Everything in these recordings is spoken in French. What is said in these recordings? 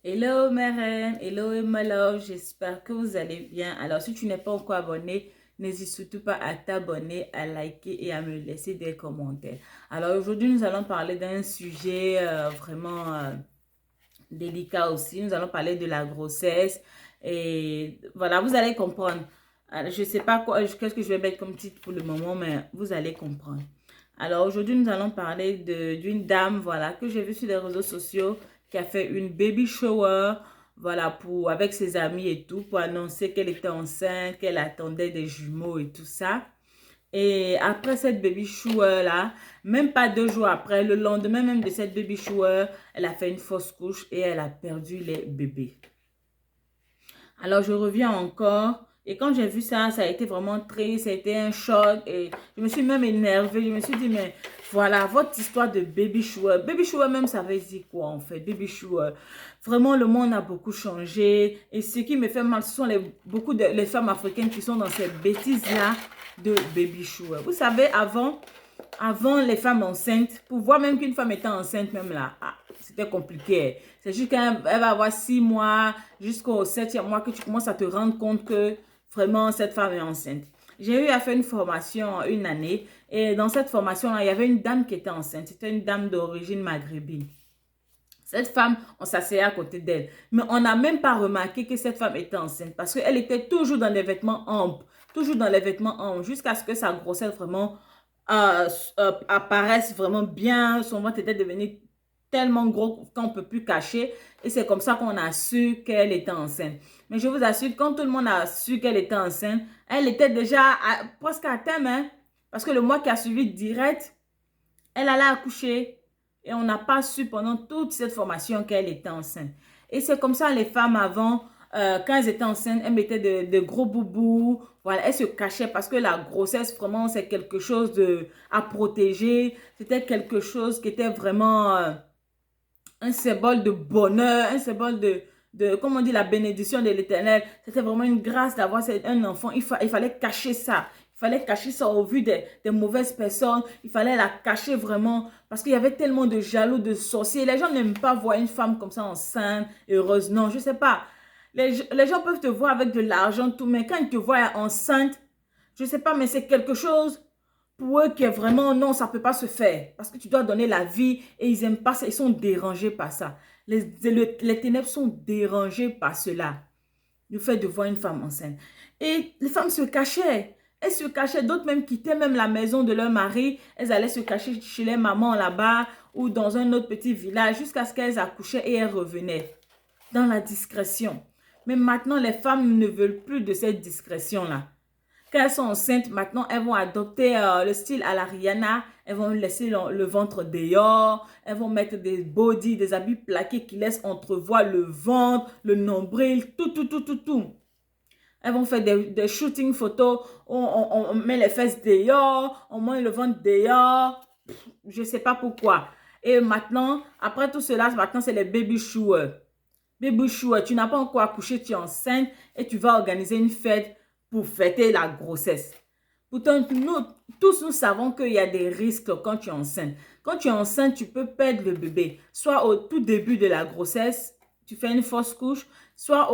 Hello mes reines, hello my love, j'espère que vous allez bien. Alors si tu n'es pas encore abonné, n'hésite surtout pas à t'abonner, à liker et à me laisser des commentaires. Alors aujourd'hui nous allons parler d'un sujet vraiment délicat aussi. Nous allons parler de la grossesse et voilà, vous allez comprendre. Alors, je ne sais pas quoi, qu'est-ce que je vais mettre comme titre pour le moment, mais vous allez comprendre. Alors aujourd'hui, nous allons parler d'une dame, voilà, que j'ai vue sur les réseaux sociaux, qui a fait une baby shower, voilà, avec ses amis et tout, pour annoncer qu'elle était enceinte, qu'elle attendait des jumeaux et tout ça. Et après cette baby shower là, même pas 2 jours après, le lendemain même de cette baby shower, elle a fait une fausse couche et elle a perdu les bébés. Alors, je reviens encore. Et quand j'ai vu ça, ça a été vraiment triste, ça a été un choc. Et je me suis même énervée. Je me suis dit, mais voilà, votre histoire de baby shower. Baby shower même, ça veut dire quoi en fait? Baby shower. Vraiment, le monde a beaucoup changé. Et ce qui me fait mal, ce sont beaucoup de les femmes africaines qui sont dans cette bêtise-là de baby shower. Vous savez, avant les femmes enceintes, pour voir même qu'une femme était enceinte, même là, c'était compliqué. C'est juste qu'elle va avoir 6 mois, jusqu'au 7e mois, que tu commences à te rendre compte que vraiment cette femme est enceinte. J'ai eu à faire une formation une année et dans cette formation-là, il y avait une dame qui était enceinte. C'était une dame d'origine maghrébine. Cette femme, on s'asseyait à côté d'elle. Mais on n'a même pas remarqué que cette femme était enceinte parce qu'elle était toujours dans des vêtements amples. Toujours dans les vêtements amples jusqu'à ce que sa grossesse vraiment apparaisse vraiment bien. Son ventre était devenu tellement gros qu'on ne peut plus cacher. Et c'est comme ça qu'on a su qu'elle était enceinte. Mais je vous assure, quand tout le monde a su qu'elle était enceinte, elle était déjà presque à terme. Hein, parce que le mois qui a suivi direct, elle allait accoucher. Et on n'a pas su pendant toute cette formation qu'elle était enceinte. Et c'est comme ça les femmes avant, quand elles étaient enceintes, elles mettaient de gros boubous. Voilà, elles se cachaient parce que la grossesse, vraiment, c'est quelque chose à protéger. C'était quelque chose qui était vraiment un symbole de bonheur, un symbole comme on dit, la bénédiction de l'Éternel. C'était vraiment une grâce d'avoir un enfant. Il fallait cacher ça. Il fallait cacher ça au vu des mauvaises personnes. Il fallait la cacher vraiment parce qu'il y avait tellement de jaloux, de sorciers. Les gens n'aiment pas voir une femme comme ça enceinte, heureuse. Non, je ne sais pas. Les gens peuvent te voir avec de l'argent, tout, mais quand ils te voient enceinte, je ne sais pas, mais c'est quelque chose pour eux qui est vraiment, non, ça ne peut pas se faire. Parce que tu dois donner la vie et ils n'aiment pas ça. Ils sont dérangés par ça. Les ténèbres sont dérangées par cela. Le fait de voir une femme enceinte. Et les femmes se cachaient. Elles se cachaient. D'autres même quittaient même la maison de leur mari. Elles allaient se cacher chez les mamans là-bas ou dans un autre petit village jusqu'à ce qu'elles accouchaient et elles revenaient dans la discrétion. Mais maintenant, les femmes ne veulent plus de cette discrétion-là. Quand elles sont enceintes, maintenant, elles vont adopter le style à la Rihanna. Elles vont laisser le ventre dehors. Elles vont mettre des bodys, des habits plaqués qui laissent entrevoir le ventre, le nombril, tout, tout, tout, tout, tout. Elles vont faire des shooting photos. On met les fesses dehors, on met le ventre dehors. Je ne sais pas pourquoi. Et maintenant, après tout cela, maintenant, c'est les baby showers. Baby shower, tu n'as pas encore accouché, tu es enceinte et tu vas organiser une fête pour fêter la grossesse. Pourtant, tous nous savons qu'il y a des risques quand tu es enceinte. Quand tu es enceinte, tu peux perdre le bébé. Soit au tout début de la grossesse, tu fais une fausse couche, soit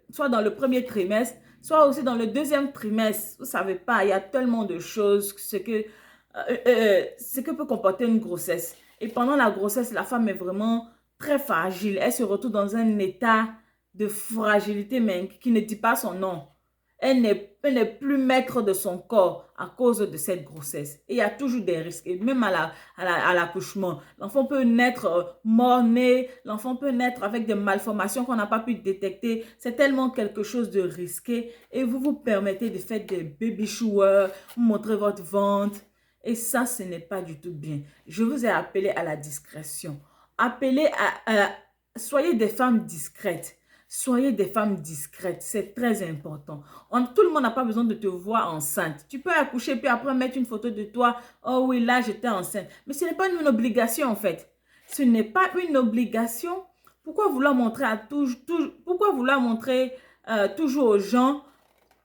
soit dans le premier trimestre, soit aussi dans le deuxième trimestre. Vous ne savez pas, il y a tellement de choses, ce que peut comporter une grossesse. Et pendant la grossesse, la femme est vraiment très fragile. Elle se retrouve dans un état de fragilité, mais qui ne dit pas son nom. Elle n'est plus maître de son corps à cause de cette grossesse. Et il y a toujours des risques. Et même à l'accouchement, l'enfant peut naître mort-né, l'enfant peut naître avec des malformations qu'on n'a pas pu détecter. C'est tellement quelque chose de risqué. Et vous vous permettez de faire des baby showers, vous montrez votre ventre. Et ça, ce n'est pas du tout bien. Je vous ai appelé à la discrétion. Soyez des femmes discrètes. Soyez des femmes discrètes, c'est très important. Tout le monde n'a pas besoin de te voir enceinte. Tu peux accoucher puis après mettre une photo de toi. Oh oui, là j'étais enceinte. Mais ce n'est pas une obligation en fait. Ce n'est pas une obligation. Pourquoi vouloir montrer pourquoi vouloir montrer toujours aux gens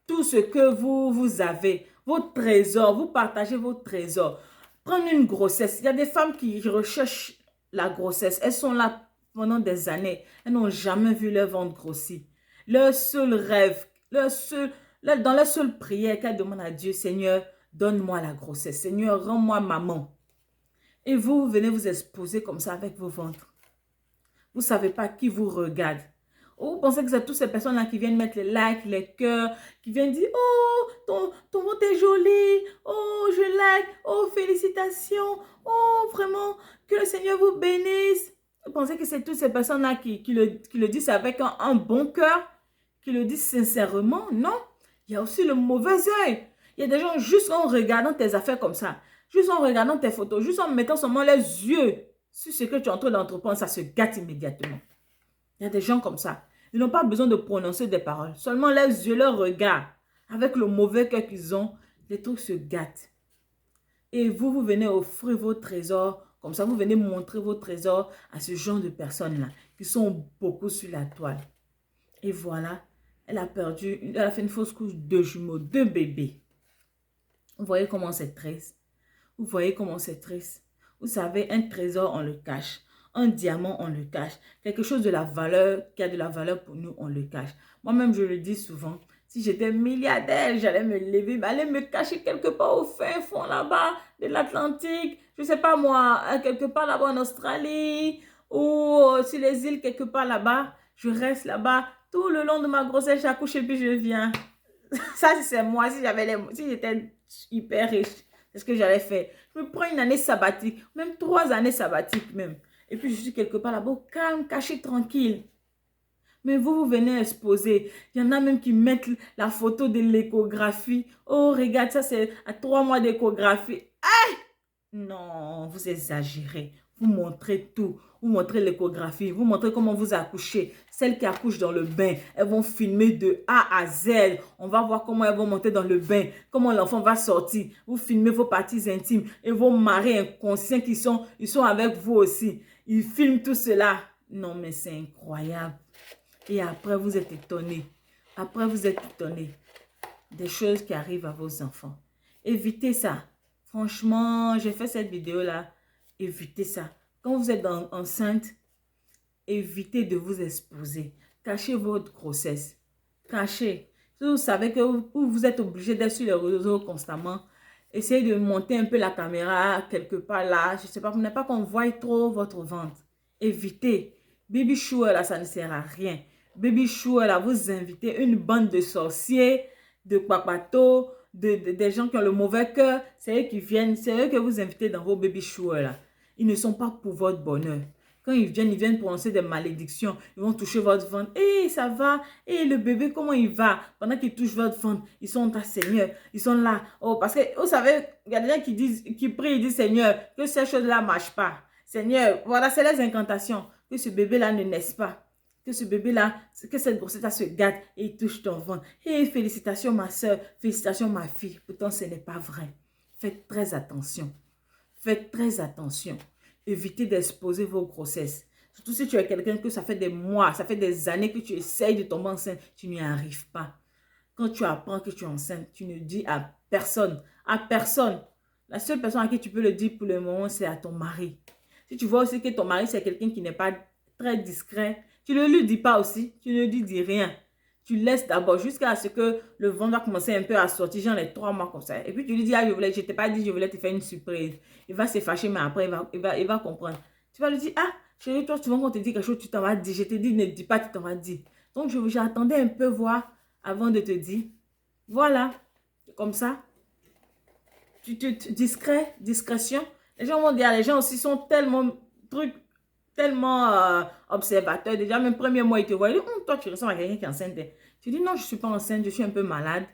tout ce que vous avez, vos trésors, vous partagez vos trésors. Prendre une grossesse. Il y a des femmes qui recherchent la grossesse. Elles sont là pendant des années. Elles n'ont jamais vu leur ventre grossir. Leur seul rêve, dans leur seule prière qu'elles demandent à Dieu, Seigneur, donne-moi la grossesse. Seigneur, rends-moi maman. Et vous venez vous exposer comme ça avec vos ventres. Vous ne savez pas qui vous regarde. Ou vous pensez que c'est toutes ces personnes-là qui viennent mettre les likes, les cœurs, qui viennent dire, oh, ton ventre est joli, oh, je like, oh, félicitations, oh, vraiment, que le Seigneur vous bénisse. Vous pensez que c'est toutes ces personnes-là qui le disent avec un bon cœur, qui le disent sincèrement? Non, il y a aussi le mauvais œil. Il y a des gens, juste en regardant tes affaires comme ça, juste en regardant tes photos, juste en mettant seulement les yeux sur ce que tu es en train d'entreprendre, ça se gâte immédiatement. Il y a des gens comme ça. Ils n'ont pas besoin de prononcer des paroles. Seulement les yeux, leur regard, avec le mauvais cœur qu'ils ont, les trucs se gâtent. Et vous venez offrir vos trésors, comme ça, vous venez montrer vos trésors à ce genre de personnes-là, qui sont beaucoup sur la toile. Et voilà, elle a fait une fausse couche de jumeaux, 2 bébés. Vous voyez comment c'est triste? Vous voyez comment c'est triste? Vous savez, un trésor, on le cache. Un diamant, on le cache. Quelque chose de la valeur, qui a de la valeur pour nous, on le cache. Moi-même, je le dis souvent, si j'étais milliardaire, j'allais me lever, aller me cacher quelque part au fin fond là-bas de l'Atlantique. Je ne sais pas moi, quelque part là-bas en Australie ou sur les îles quelque part là-bas. Je reste là-bas tout le long de ma grossesse, j'accouche et puis je viens. Ça, c'est moi, si j'étais hyper riche. C'est ce que j'allais faire. Je me prends une année sabbatique, même 3 années sabbatiques même. Et puis je suis quelque part là-bas, calme, caché, tranquille. Mais vous venez exposer. Il y en a même qui mettent la photo de l'échographie. Oh, regarde, ça c'est à 3 mois d'échographie. Ah! Non, vous exagérez. Vous montrez tout. Vous montrez l'échographie. Vous montrez comment vous accouchez. Celles qui accouchent dans le bain, elles vont filmer de A à Z. On va voir comment elles vont monter dans le bain. Comment l'enfant va sortir. Vous filmez vos parties intimes. Et vos maris inconscients ils sont avec vous aussi. Ils filment tout cela. Non, mais c'est incroyable. Et après, vous êtes étonnés. Après, vous êtes étonnés des choses qui arrivent à vos enfants. Évitez ça. Franchement, j'ai fait cette vidéo-là. Évitez ça. Quand vous êtes enceinte, évitez de vous exposer. Cachez votre grossesse. Cachez. Si vous savez que vous êtes obligé d'être sur les réseaux constamment, essayez de monter un peu la caméra quelque part là. Je ne sais pas, vous n'avez pas qu'on voie trop votre ventre. Évitez. Baby shower là, ça ne sert à rien. Baby shower là, vous invitez une bande de sorciers, de papatos, des gens qui ont le mauvais cœur. C'est eux qui viennent, c'est eux que vous invitez dans vos baby shower là. Ils ne sont pas pour votre bonheur. Quand ils viennent prononcer des malédictions. Ils vont toucher votre ventre. Hé, ça va? Hé, le bébé, comment il va? Pendant qu'ils touchent votre ventre, ils sont à Seigneur. Ils sont là. Oh, parce que, vous savez, il y a des gens qui prient, ils disent, Seigneur, que ces choses-là ne marchent pas. Seigneur, voilà, c'est les incantations. Que ce bébé-là ne naisse pas. Que ce bébé-là, que cette grossesse-là se gâte et il touche ton ventre. Hé, félicitations ma soeur, félicitations ma fille. Pourtant, ce n'est pas vrai. Faites très attention. Faites très attention. Évitez d'exposer vos grossesses. Surtout si tu es quelqu'un que ça fait des mois, ça fait des années que tu essayes de tomber enceinte, tu n'y arrives pas. Quand tu apprends que tu es enceinte, tu ne dis à personne. À personne. La seule personne à qui tu peux le dire pour le moment, c'est à ton mari. Si tu vois aussi que ton mari, c'est quelqu'un qui n'est pas très discret, tu ne lui dis pas aussi. Tu ne lui dis rien. Tu laisses d'abord jusqu'à ce que le ventre va commencer un peu à sortir, genre les 3 mois comme ça. Et puis tu lui dis, ah, je t'ai pas dit, je voulais te faire une surprise. Il va se fâcher, mais après, il va comprendre. Tu vas lui dire, ah, chérie, toi, souvent quand on te dit quelque chose, tu t'en vas dire. Je te dis, ne dis pas, tu t'en vas dire. Donc, j'attendais un peu voir avant de te dire. Voilà. Comme ça. Discrétion. Les gens vont dire, les gens aussi sont tellement observateurs. Déjà, même premier mois, ils te voient. Ils disent, toi, tu ressembles à quelqu'un qui est enceinte. Tu dis, non, je ne suis pas enceinte, je suis un peu malade.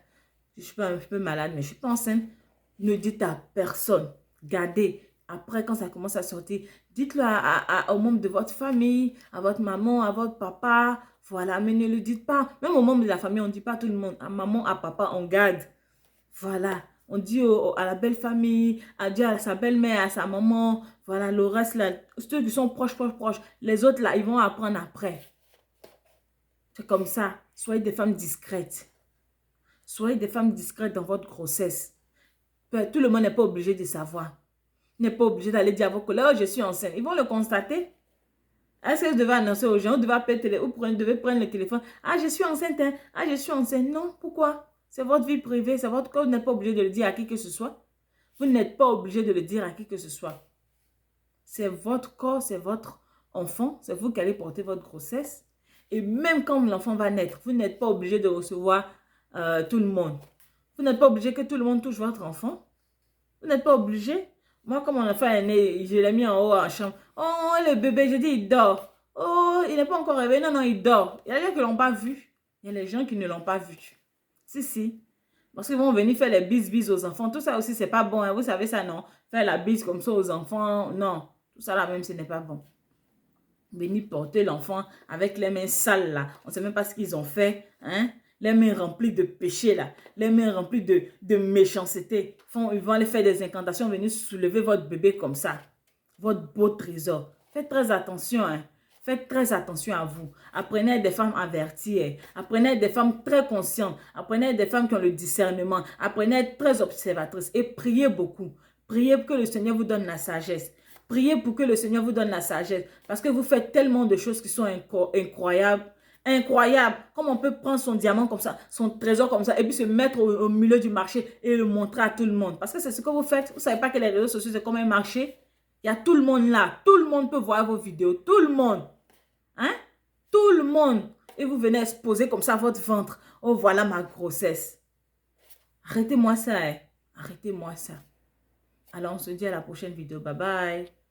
Je suis pas un peu malade, mais je ne suis pas enceinte. Ne dites à personne. Gardez. Après, quand ça commence à sortir, dites-le aux membres de votre famille, à votre maman, à votre papa. Voilà, mais ne le dites pas. Même aux membres de la famille, on ne dit pas à tout le monde. À maman, à papa, on garde. Voilà. On dit à la belle famille, à sa belle-mère, à sa maman. Voilà, le reste là, ceux qui sont proches. Les autres là, ils vont apprendre après. C'est comme ça. Soyez des femmes discrètes. Soyez des femmes discrètes dans votre grossesse. Tout le monde n'est pas obligé de savoir. N'est pas obligé d'aller dire à vos collègues, oh, je suis enceinte. Ils vont le constater. Est-ce que vous devez annoncer aux gens, vous devez appeler ou vous devez prendre le téléphone? Ah, je suis enceinte, hein? Ah, je suis enceinte. Non, pourquoi? C'est votre vie privée, c'est votre corps, vous n'êtes pas obligé de le dire à qui que ce soit. Vous n'êtes pas obligé de le dire à qui que ce soit. C'est votre corps, c'est votre enfant, c'est vous qui allez porter votre grossesse. Et même quand l'enfant va naître, vous n'êtes pas obligé de recevoir tout le monde. Vous n'êtes pas obligé que tout le monde touche votre enfant. Vous n'êtes pas obligé. Moi, quand mon enfant est né, je l'ai mis en haut en chambre. Oh, le bébé, je dis, il dort. Oh, il n'est pas encore réveillé. Non, non, il dort. Il y a des gens qui ne l'ont pas vu. Il y a des gens qui ne l'ont pas vu. Si, si. Parce qu'ils vont venir faire les bises aux enfants. Tout ça aussi, c'est pas bon. Hein. Vous savez ça, non? Faire la bise comme ça aux enfants, non. Tout ça là même, ce n'est pas bon. Venir porter l'enfant avec les mains sales là. On ne sait même pas ce qu'ils ont fait. Hein? Les mains remplies de péché là. Les mains remplies de méchanceté. Ils vont aller faire des incantations, venir soulever votre bébé comme ça. Votre beau trésor. Faites très attention. Hein? Faites très attention à vous. Apprenez à être des femmes averties. Hein? Apprenez à être des femmes très conscientes. Apprenez à être des femmes qui ont le discernement. Apprenez à être très observatrices. Et priez beaucoup. Priez pour que le Seigneur vous donne la sagesse. Priez pour que le Seigneur vous donne la sagesse. Parce que vous faites tellement de choses qui sont incroyables. Incroyable. Comment on peut prendre son diamant comme ça, son trésor comme ça, et puis se mettre au milieu du marché et le montrer à tout le monde. Parce que c'est ce que vous faites. Vous ne savez pas que les réseaux sociaux, c'est comme un marché. Il y a tout le monde là. Tout le monde peut voir vos vidéos. Tout le monde. Hein? Tout le monde. Et vous venez exposer comme ça votre ventre. Oh, voilà ma grossesse. Arrêtez-moi ça. Hein? Arrêtez-moi ça. Alors, on se dit à la prochaine vidéo. Bye bye.